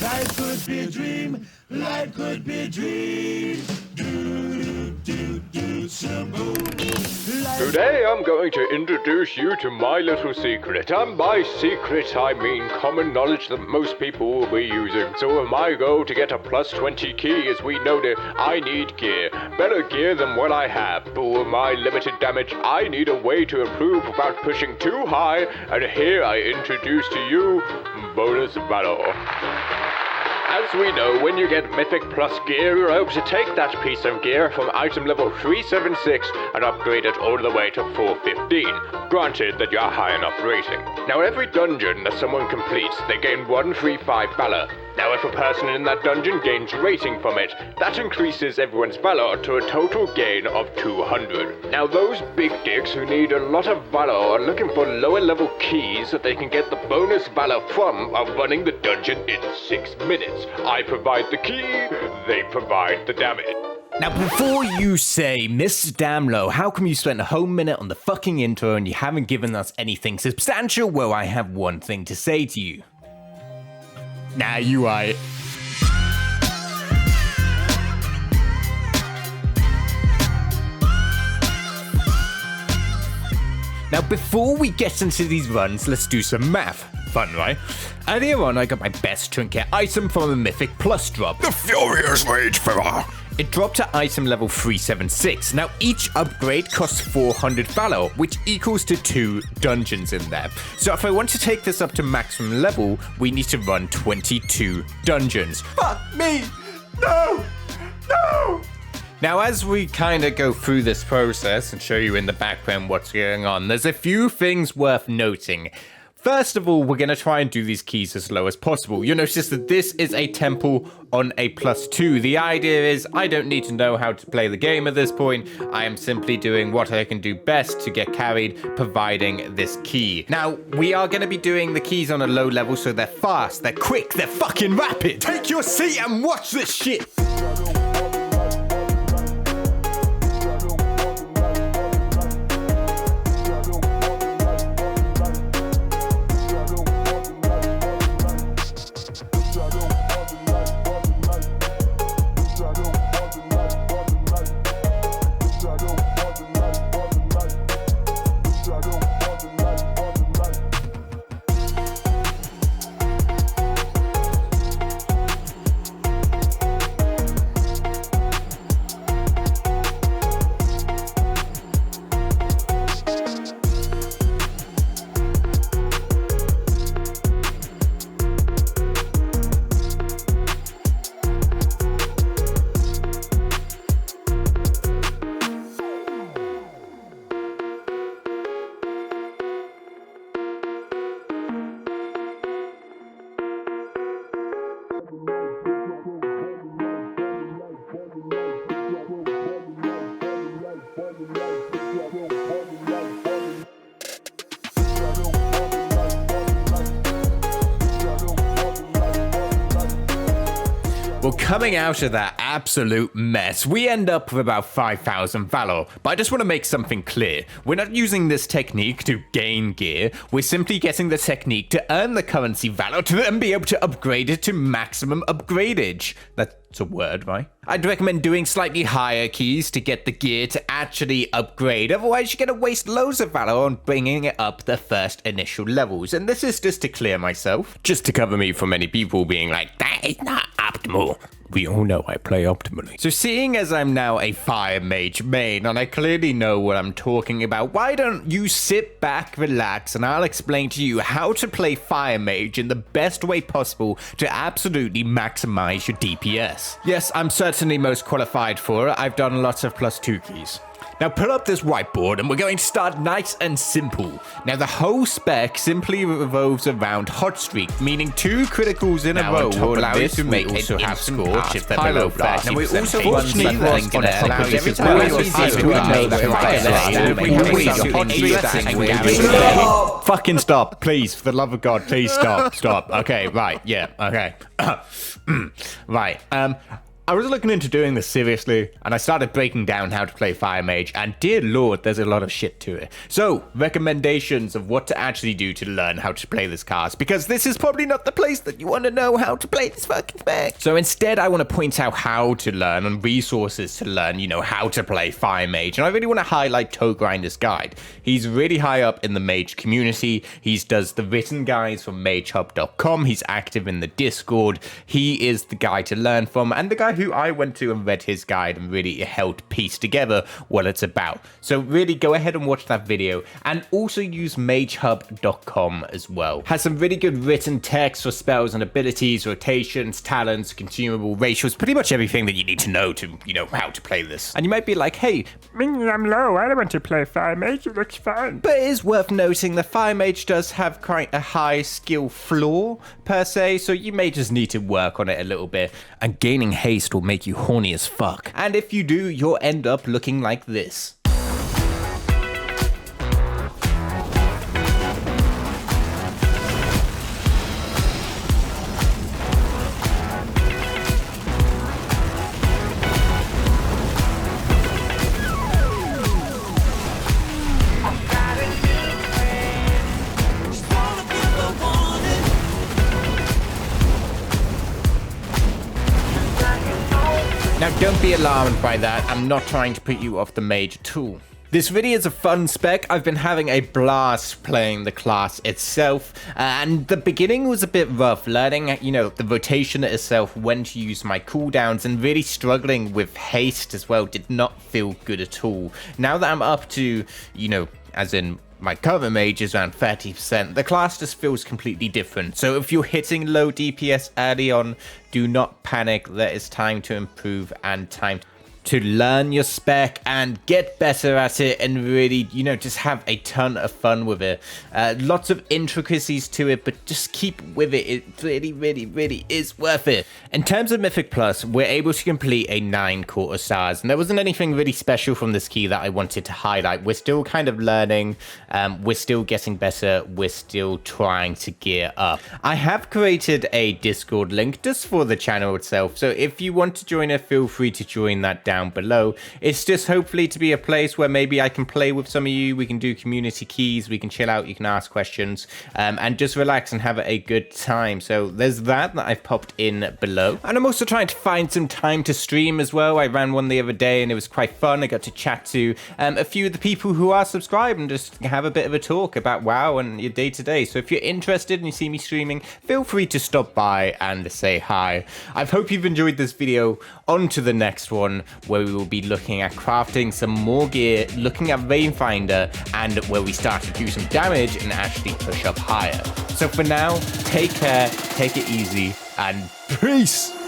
Life could be a dream. Life could be a dream. Today I'm going to introduce you to my little secret. And by secret I mean common knowledge that most people will be using. So my goal to get a plus 20 key, as we know that I need gear. Better gear than what I have. But with my limited damage, I need a way to improve without pushing too high. And here I introduce to you bonus Valor. As we know, when you get Mythic Plus gear, you're able to take that piece of gear from item level 376 and upgrade it all the way to 415, granted that you're high enough rating. Now every dungeon that someone completes, they gain 135 Valor. Now if a person in that dungeon gains rating from it, that increases everyone's Valor to a total gain of 200. Now those big dicks who need a lot of Valor are looking for lower level keys that they can get the bonus Valor from while running the dungeon in 6 minutes. I provide the key, they provide the damage. Now, before you say, Mr. Damlo, how come you spent a whole minute on the fucking intro and you haven't given us anything substantial? Well, I have one thing to say to you. Nah, you aight. Now, before we get into these runs, let's do some math. Fun, right? Earlier on, I got my best trinket item from a Mythic Plus drop. The Furious Rage Filler. It dropped to item level 376. Now, each upgrade costs 400 Valor, which equals to 2 dungeons in there. So if I want to take this up to maximum level, we need to run 22 dungeons. Fuck me! No! No! Now, as we kind of go through this process and show you in the background what's going on, there's a few things worth noting. First of all, we're going to try and do these keys as low as possible. You'll notice that this is a temple on a +2. The idea is I don't need to know how to play the game at this point. I am simply doing what I can do best to get carried, providing this key. Now, we are going to be doing the keys on a low level, so they're fast, they're quick, they're fucking rapid. Take your seat and watch this shit. Well, coming out of that absolute mess, we end up with about 5,000 Valor. But I just want to make something clear. We're not using this technique to gain gear. We're simply getting the technique to earn the currency Valor to then be able to upgrade it to maximum upgradage. That's a word, right? I'd recommend doing slightly higher keys to get the gear to actually upgrade. Otherwise, you're going to waste loads of Valor on bringing it up the first initial levels. And this is just to clear myself, just to cover me from any people being like, that is not optimal. We all know I play optimally. So seeing as I'm now a Fire Mage main, and I clearly know what I'm talking about, why don't you sit back, relax, and I'll explain to you how to play Fire Mage in the best way possible to absolutely maximize your DPS. Yes, I'm certainly most qualified for it. I've done lots of +2 keys. Now pull up this whiteboard and we're going to start nice and simple. Now the whole spec simply revolves around hot streak, meaning 2 criticals in a row will allow you to make a scorch if they're below 30%. Now we also run something in it allows you to fucking stop, please, for the love of God, please stop. Okay, right, yeah, okay. Right, I was looking into doing this seriously, and I started breaking down how to play Fire Mage, and dear lord, there's a lot of shit to it. So, recommendations of what to actually do to learn how to play this cast, because this is probably not the place that you want to know how to play this fucking spec. So instead, I want to point out how to learn and resources to learn, you know, how to play Fire Mage, and I really want to highlight Toe Grinder's guide. He's really high up in the Mage community. He does the written guides from magehub.com. He's active in the Discord. He is the guy to learn from, and the guy who I went to and read his guide and really helped piece together what it's about. So really go ahead and watch that video, and also use magehub.com as well. Has some really good written text for spells and abilities, rotations, talents, consumable ratios, pretty much everything that you need to know to, you know, how to play this. And you might be like, hey, I'm low, I don't want to play Fire Mage, it looks fun. But it is worth noting that Fire Mage does have quite a high skill floor per se, so you may just need to work on it a little bit, and gaining haste will make you horny as fuck. And if you do, you'll end up looking like this. Now don't be alarmed by that, I'm not trying to put you off the mage at all. This really is a fun spec. I've been having a blast playing the class itself, and the beginning was a bit rough, learning, you know, the rotation itself, when to use my cooldowns, and really struggling with haste as well did not feel good at all. Now that I'm up to, you know, as in my current mage is around 30%, the class just feels completely different. So if you're hitting low DPS early on, do not panic. There is time to improve and time to learn your spec and get better at it, and really, you know, just have a ton of fun with it. Lots of intricacies to it, but just keep with it. It really is worth it. In terms of Mythic Plus, we're able to complete a 9 quarter stars, and there wasn't anything really special from this key that I wanted to highlight. We're still kind of learning, we're still getting better, we're still trying to gear up. I have created a Discord link just for the channel itself, so if you want to join it, feel free to join that down below. It's just hopefully to be a place where maybe I can play with some of you, we can do community keys, we can chill out, you can ask questions, and just relax and have a good time. So there's that I've popped in below. And I'm also trying to find some time to stream as well. I ran one the other day and it was quite fun. I got to chat to a few of the people who are subscribed and just have a bit of a talk about WoW and your day-to-day. So if you're interested and you see me streaming, feel free to stop by and say hi. I hope you've enjoyed this video. On to the next one, where we will be looking at crafting some more gear, looking at Rainfinder, and where we start to do some damage and actually push up higher. So for now, take care, take it easy, and peace!